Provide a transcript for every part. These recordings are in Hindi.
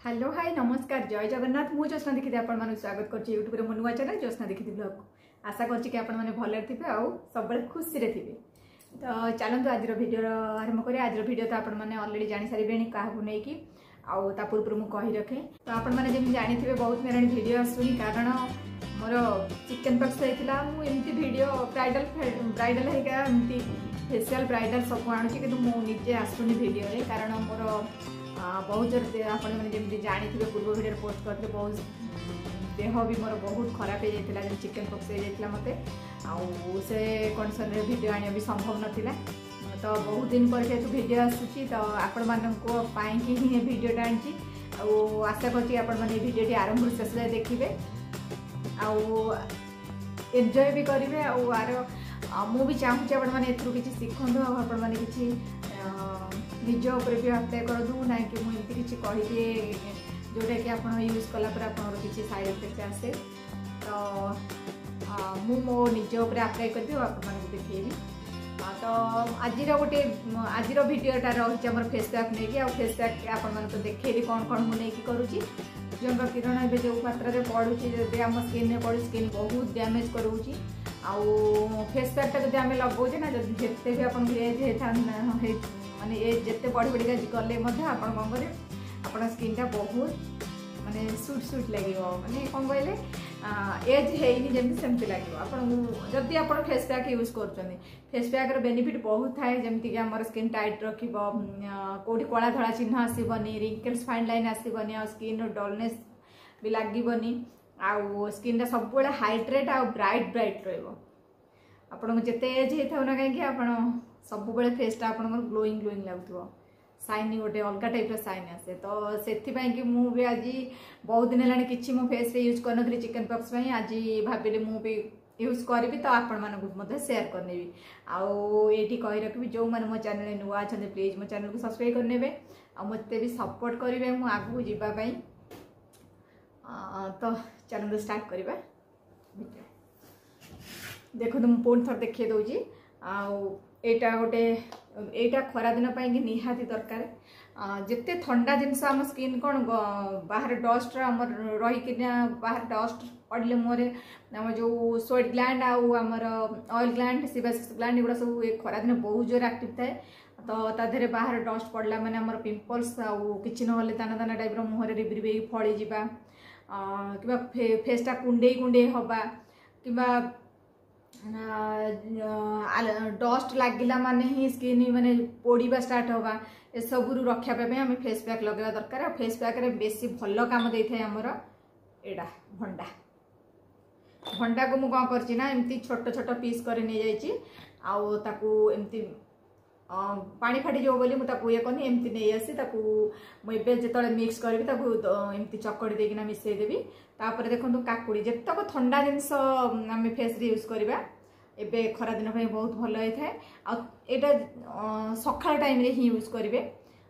हेलो हाय नमस्कार जय जगन्नाथ मु ज्योत्स्ना दीक्षित आपण मानक स्वागत करछि यूट्यूब रे मनुआ चैनल ज्योत्स्ना दीक्षित ब्लॉग आशा करछि कि आपण माने भले थिबे आ सब बळे खुशी रे थिबे। तो चलंतु आज वीडियो आरंभ करी। आज वीडियो तो आपण माने ऑलरेडी जानि सारिबेनी काहू नै कि आउ ता पूर्व मु कहि रखे। तो आपण माने जेमि जानि थिबे बहुत मेरानी वीडियो आसुनी कारण मोर चिकन पॉक्स हेतिला मु एमती वीडियो ब्राइडल हेगा एमती फेशियल ब्राइडल सब आणुछि कि मु निजे आसुनी वीडियो रे कारण मोर बहुत जोर आप जमी जानी थे पूर्व वीडियो पोस्ट करते बहुत देह भी मोर बहुत खराब हो जाता जब चिकन पॉक्स हो जाता मत से कंडीशन वीडियो आने भी संभव नाला। तो बहुत दिन पर जेहतु वीडियो आसूँ तो आपण मानी ही वीडियो आनी आशा कर वीडियो आरंभ शेष जाए देखिए एंजॉय भी करेंगे आर मु भी चाहूँगी आपण मैंने किसी शिखु आपण मैंने किसी निज उपर भी अप्लाई करूँ ना कि मुझे किसी कहीदिए जोटा कि आप यूज कलापर आप किसी साइड इफेक्ट आसे। तो मु मो निज उपर अप्लाई करदी देखेबी। तो आज गोटे आज वीडियोटा रही आम फेस पैक नहीं कि फेस पैक आप देखेबी कौन कौन मुझे करुँची सूर्य किरण ए जो मात्रा पड़ुची जब आम स्किन पड़ू स्किन बहुत डैमेज करोची आउ फेस पैकटा जब आम लगौचे ना जिते भी आप एज माने एज जिते बढ़ी बढ़ी गले आप कौन करें आप स्किनटा बहुत माने सुट लगे माने कौन कहले एज हैनी जमी सेमती लगे आपदी आप फेस पैक यूज कर फेस पैक बेनिफिट बहुत थाए जमीक आम स्किन टाइट रख कौटी कला धड़ा चिन्ह आसबनी रिंकल्स फाइन लाइन आसबनी आ स्किन डलनेस भी लगनी आउ स्किन सब हाइड्रेट आ ब्राइट ब्राइट रहा जिते एज होता ना कहीं आप सब बड़े फेसटा आप ग्लोइंग ग्लोइंग लगुव साइन गोटे अलग टाइप साइन आसे। तो से मुझे आज बहुत दिन है कि मो फेस यूज कर चिकन पॉक्स आज भाविली मुझे यूज करी तो आपण मानक सेयार करने आईटी कही रखी जो मैंने मो चैनल नुआ अच्छा प्लीज मो चैनल को सब्सक्राइब करने आ मत भी सपोर्ट करेंगे मुझे आगू जावाई। तो चैनल स्टार्ट करवा देखो तो मुझे पुणी थर देखिए दूसरी आईटा गोटे एटा खरा दिन कि निहाती दरकार जिते ठंडा जिनस आम स्किन कौन बाहर डस्ट रही बाहर डस्ट पड़े मुहरे आम जो स्वेट ग्लैंड आमर ऑयल ग्लैंड सीबासिस ग्लैंड एगुड़ा सब खरा दिन बहुत जोर एक्टिव थाए। तो ताधे बाहर डस्ट पड़ला माने आमर पिंपल्स आउ कि ना दाना दाना टाइप मुहरे रिबी रिबी फड़ी जा कि फेसटा कुंडे कुंडे हवा कि डस्ट लगिला माने ही स्किन माने पोड़ा स्टार्ट होगा ए सबू रक्षापी आम फेस पैक लगे दरकार। फेस पैक रे बेसी भल काम दे था आमर एडा भंडा भंडा को मुझे कौन करना एमती छोट छोट पीस कर नहीं जाऊँ एमती पानी फाटी जो बोली मुझे ये कनी एमती नहीं आसी मुझे जो मिक्स करी एमती चकड़ी देना मिसईदेवी। तापर देखो काकुड़ी जितक ठंडा जिनस आम फेस रे यूज करवा एबे खरा दिन बहुत भल होता है। यहाँ सकाल टाइम रे ही यूज करेंगे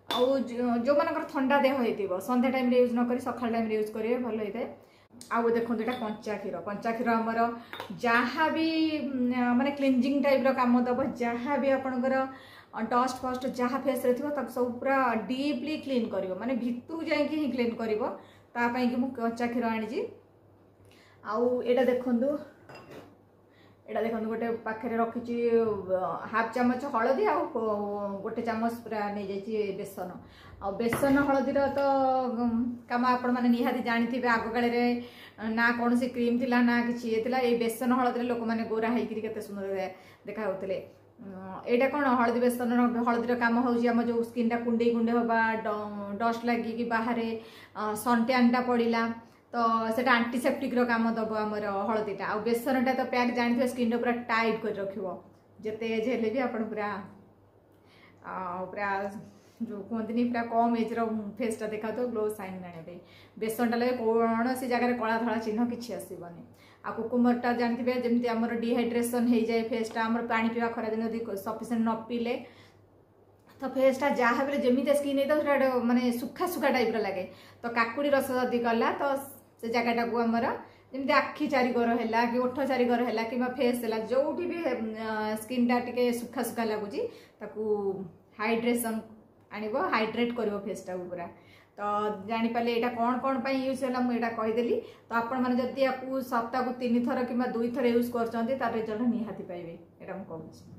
जो मानकर ठंडा देह हो संध्या टाइम रे यूज नक सकाल टाइम रे यूज करेंगे भल होता है। आउ देखो यहाँ कंचा क्षीर आमर जहाँ भी माने क्लीनजिंग टाइप काम दब जहाँ भी आपंकर डस्ट फस्ट जहाँ फेस रे थो सब पूरा डीपली क्लीन कर माने भितर जाकि ही क्लीन कर कि मुझे कंचा क्षीर आनी आउ एटा देखंतु गोटे पाखे रखी हाफ चामच हलदी आ गोटे चामच पूरा नहीं जाइए बेसन आ बेसन हलदीर तो कम आपण मैंने निहाती जानी थे आग काले ना कौन सी क्रीम थिला ना कि ये बेसन हलदी लोक मैंने गोरा होते सुंदर देखा एटा कौन हलदी बेसन हलदीर कम होम जो स्किन कुंडे कुंडे हवा डस्ट लगिकी बाहर सन टैनटा पड़ा तो सेटा आंटीसेप्टिक काम दब आमर हलदीटा आ बेसनटा तो पैक जानी स्किन पूरा टाइट कर रख जिते एज हेले भी आप पूरा पूरा जो कहते पूरा कम एज फेसटा देखा तो ग्लो साइन आने बेसनटा लगे कौन सी जगह कला धड़ा चिन्ह किसी आसबनी आ कुकुमरटा जानते जमी आम डिहाइड्रेशन हो जाए फेसटा आम पानी पीवा खरा दिन सफिसीयंट न पीले तो फेसटा जहाँ भी जमी स्किन होता माने सुखा सुखा टाइप लगे। तो काकुड़ी रस जदि गला तो से जगटा को आमर जमी आखि चारिगर है कि ओठ चारिगर है कि फेस है जो भी स्किनटा टे सुखा सुखा लगुच हाइड्रेशन आनिबो हाइड्रेट करिवो फेसटा पूरा तो जापारे यहाँ कौन कौन पर यूज है मुझे कहीदेली। तो आपण मैंने जदि आपको सप्ताह को 3 थर कि 2 थर यूज कर रिजल्ट निहाती पाइबे यहाँ मुझे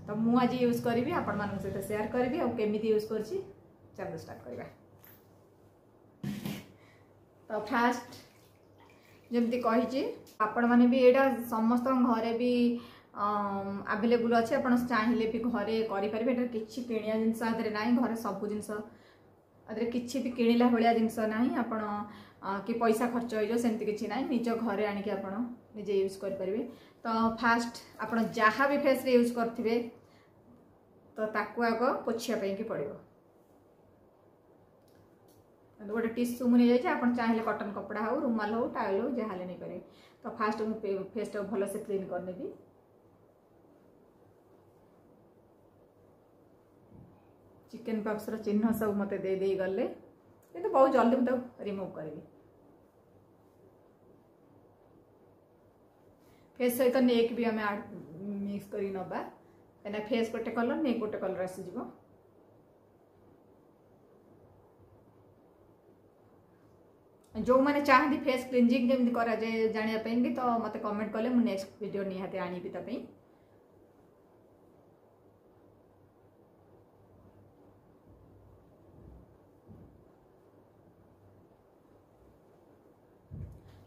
तो मुझे आज यूज करी आपण मान सहित सेयार करी और केमी यूज कर चलो स्टार्ट करवा। तो फास्ट जमती कही आपण मैंने भी यहाँ समस्त घरे भी अवेलेबल अच्छे आप चाहिए भी घरे करें किसी किणिया जिनस ना घरे सब जिनस किसी भी किणिला भाया जिनस ना आप कि पैसा खर्च हो सेमती किसी ना निज घरे आणिक आप निजे यूज करें। तो फास्ट आप जहाँ भी फेस रे यूज करेंगे तो ताकू आग पोछापी पड़ो गोटे टिश्यू मुझे जाइए आप चाहिए कटन कपड़ा हो रुमाल हो टावेल हो जहाँ नहीं पारे। तो फास्ट मुझे फेस टाक भल से क्लीन करनेबी। चिकन पॉक्स चिन्ह सब मत दे गले कि बहुत जल्दी मुझे रिमूव करी। फेस सहित नेक भी आम मिक्स कर नवा कहीं फेस गोटे कलर नेक गोटे कलर आसीज। जो मैंने चाहती फेस क्लींजिंग जमी करा जानापी तो मत कमेंट कले मुझे नेक्स्ट वीडियो निहाती आनीबी तापी।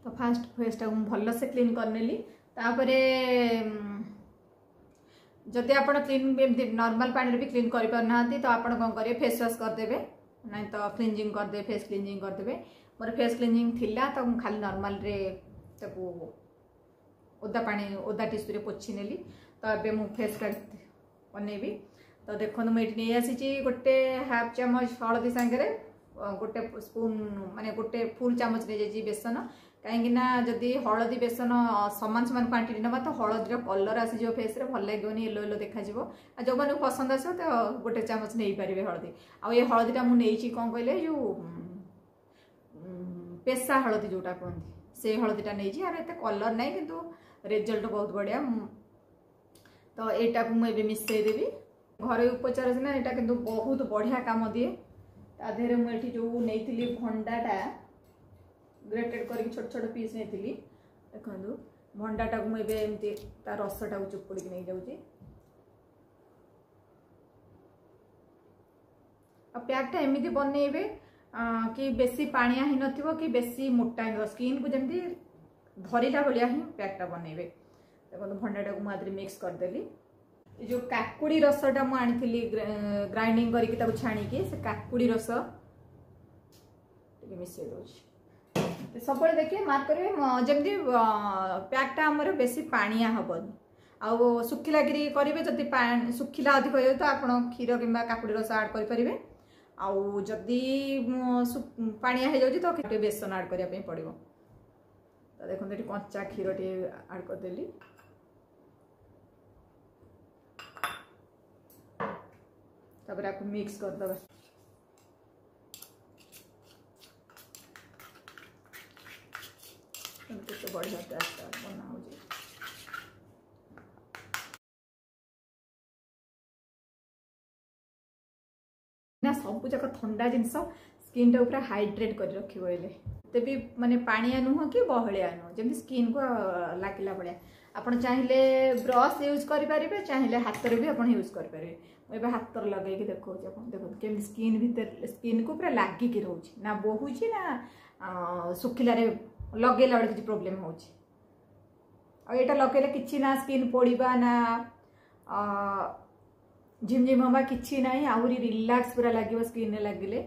तो फास्ट फेस टाक भल से क्लीन करनेली। तापरे जदि आप क्लीन नॉर्मल पानी भी क्लीन कर पारना तो आप कौन करेंगे फेस वाश करदे ना तो क्लींजिंग करदे फेस क्लींजिंग करदे। मोर फेस क्लींजिंग थिला तो खाली नॉर्मल रे ताकू ओदा पानी ओदा टिश्यू रे पोछि नेली। तो ए मु फेस बनैबी। तो देखो मुझे नहीं आसी गोटे हाफ चामच हलदी सांगे गोटे स्पून माने गोटे फुल चामच नहीं जाइए बेसन कहीं जदि हलदी बेसन सामान सामान क्वांटिटी नवा तो हलदी कलर आसीज फेस रे भल लगे येलो येलो देखा जो मैंने पसंद आस तो गोटे चामच नहीं पारे हलदी। आ ये हलदीटा मुझे कौन कहले जो पेशा हलदी जोटा कहते से हलदीटा नहीं यार एत कलर ना कि रिजल्ट बहुत बढ़िया। तो यहाँ को मुझे मिसईदेवी घर उपचार सीना यहाँ कि बहुत बढ़िया काम दिए। तादेह मुझे जो नहीं भंडाटा ग्रेटेड कर छोट छोट पीस नहीं देखो भंडाटा को मुझे एमती रसटा को चुपुड़ी नहीं जाऊँगी। पैकटा एमती बनइबे कि बेसी पानिया ही नथिबो कि बेसी मोटा ही स्किन को जमी धरला भाया ही पैकटा बनइबे। देखो भंडाटा को मुझे मिक्स करदेली। जो काकुड़ी रसटा मुझे ग्राइंडिंग करके छाणिकी से काकुड़ी रस मिसई दे सब देखिए मार्क करेंगे जमी पैकटा आमर बेसी पानिया हेनी आउ सुखिला गिरी करेंगे जदि सुखिला अधिक हो तो आप क्षीर कि काकुड़ी रस आड करेंगे। आउ जदि पानिया हो जाए तो बेसन आड करने पड़ो। तो देखो ये कंचा क्षीर टे आड करदेली। तापर आपको मिक्स करदे तो बढ़िया टेस्ट बना हो। ना सब जाक ठंडा जिनस स्किन टा पूरा हाइड्रेट कर रखे तो भी माने पानिया नुह कि बहलिया नुह जमी स्किन को लागला भाया। आप चाहिए ब्रश यूज करें चाहिए हाथ में भी आप यूज करेंगे। मुझे हाथ लगे देखो देखो केमी स्किन भीतर स्किन को पूरा लागिक रोचे ना बहुची ना सुखिलारे लगेला बेले किसी प्रोब्लेम हो यहाँ लगे कि ना स्किन पोड़ा ना झिमझिम हवा कि ना आहरी रिलैक्स पूरा लगे स्किन लगे।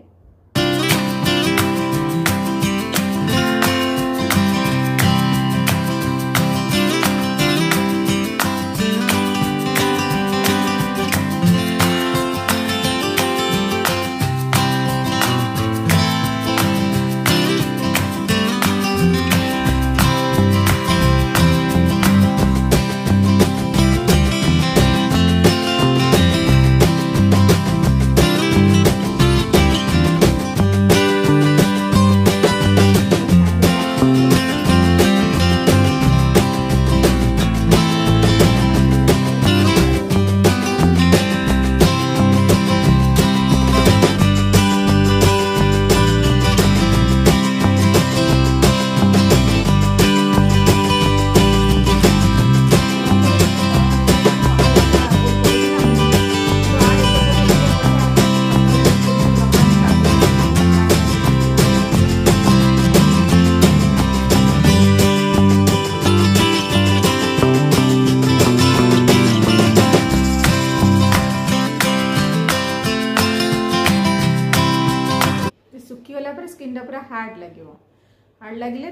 हार्ड लगे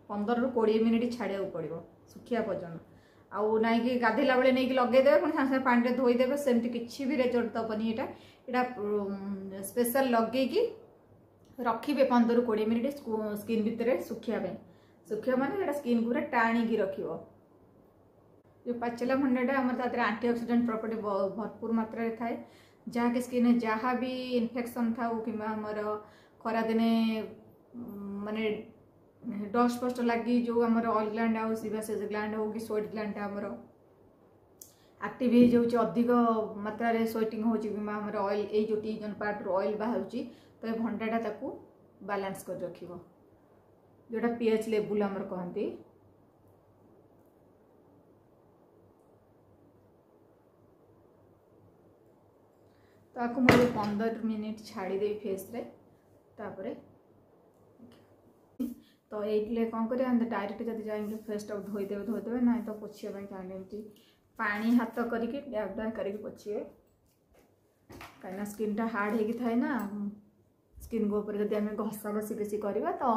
15 ରୁ 20 मिनिट छाड़िया पड़ो सुखिया पर्यंत आउ ना कि गाधेला बेले नहीं लगेदेवे पुणी सागे सागे पानी धोईदेवे सेमती किसी भी रिजल्ट दबनी यहाँ स्पेशल लगे रखिए 15 ରୁ 20 मिनिट स्किन भितर सुखिया माने स्किन पूरा टाणी रख जो पाचेला भंडाटा आम एंटीऑक्सीडेंट प्रॉपर्टी भरपूर मात्रा रे थाए जहाँकि स्किन जहाँ भी इन्फेक्शन था कि खरा दिने माने डस्ट फस्ट लगी जो आम ऑयल ग्लैंड आउ सीबासेस ग्लैंड हो कि स्वेट ग्लैंड आमर एक्टिव हो जाऊँच अधिक मात्रा रे स्वेटिंग हो आमर ऑयल ये जो टीजन पार्ट ऑयल बाहर तो ये भंडाटा ताकू बैलेंस कर रखिबो जोटा पीएच लेवल आमर कहती तो आपको मुझे 15 मिनिट छाड़ीदे फेस रे तापरे तो ये कौन कर डायरेक्ट जब जाए फेसटा धोईदेवे ना तो पोछिया चाहिए पानी हाथ करके डैब डैब करके पोछिए कहीं स्किन हार्ड होगी थाए ना स्किन को ऊपर जब घसा घसी बेसी करवा तो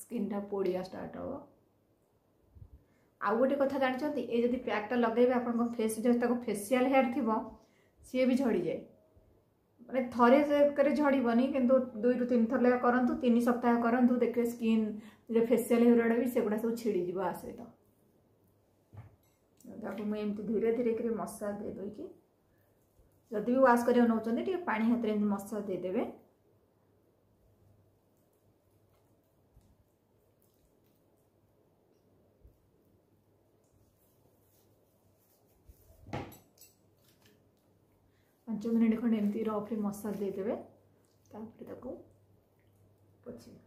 स्किन पोड़िया स्टार्ट हो आउ गोटे कथा जानते ये जब पैकटा लगे आप फेस जो फेसियाल हेयर थी सी भी झड़ी जाए मैंने थरे से झड़बनी कि 2 ରୁ 3 थर लगा करूँ 3 सप्ताह करूँ देखिए स्किन जो फेसियाल हेयर भी सेगुड़ा सब छिड़ी आ सहित मुझे एमती धीरे धीरे कर मसाज दे देकी जदि भी वाश कर नौकरी पानी हाथ में मसाज देदेवे पांच मिनिट खंड एमती रफरे मसाज देदेवे पोछे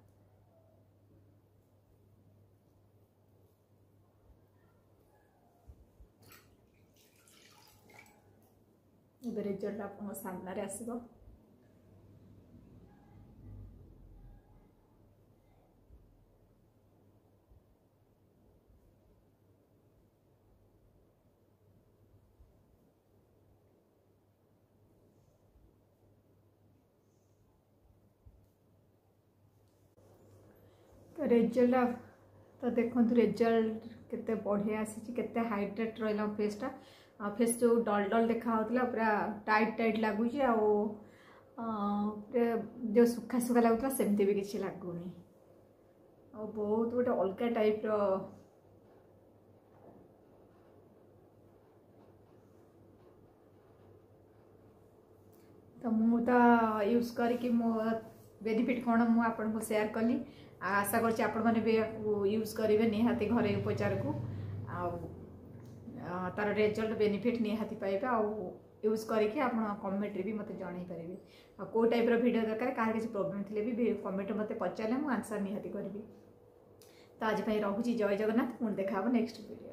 रिजल्ट आप सामने आसो तो रिजल्ट तो देखो रिजल्ट केते बढ़िया आसी केते हाइड्रेट रहा फेसटा फेस जो डल डल देखा पूरा टाइट टाइट लगुच जो सुखा सुखा लगुला सेमती भी किसी लगुनि बहुत गोटे अलग टाइप तो मुझे यूज करके मो बेनिफिट कौन मुझे आपको शेयर कली आशा करछि आपण माने भी यूज करेंगे निहाती घरे उपचार को तार रिजल्ट बेनिफिट निहाती पाइबे यूज करके आप कमेंट भी मत जन पारे कौ टाइप वीडियो दरकार कह किसी प्रोब्लेम थे भी कमेंट मत पचारे मुझे आंसर निहाती करी तो आज रोचे जय जगन्नाथ पुणी देखा नेक्स्ट वीडियो।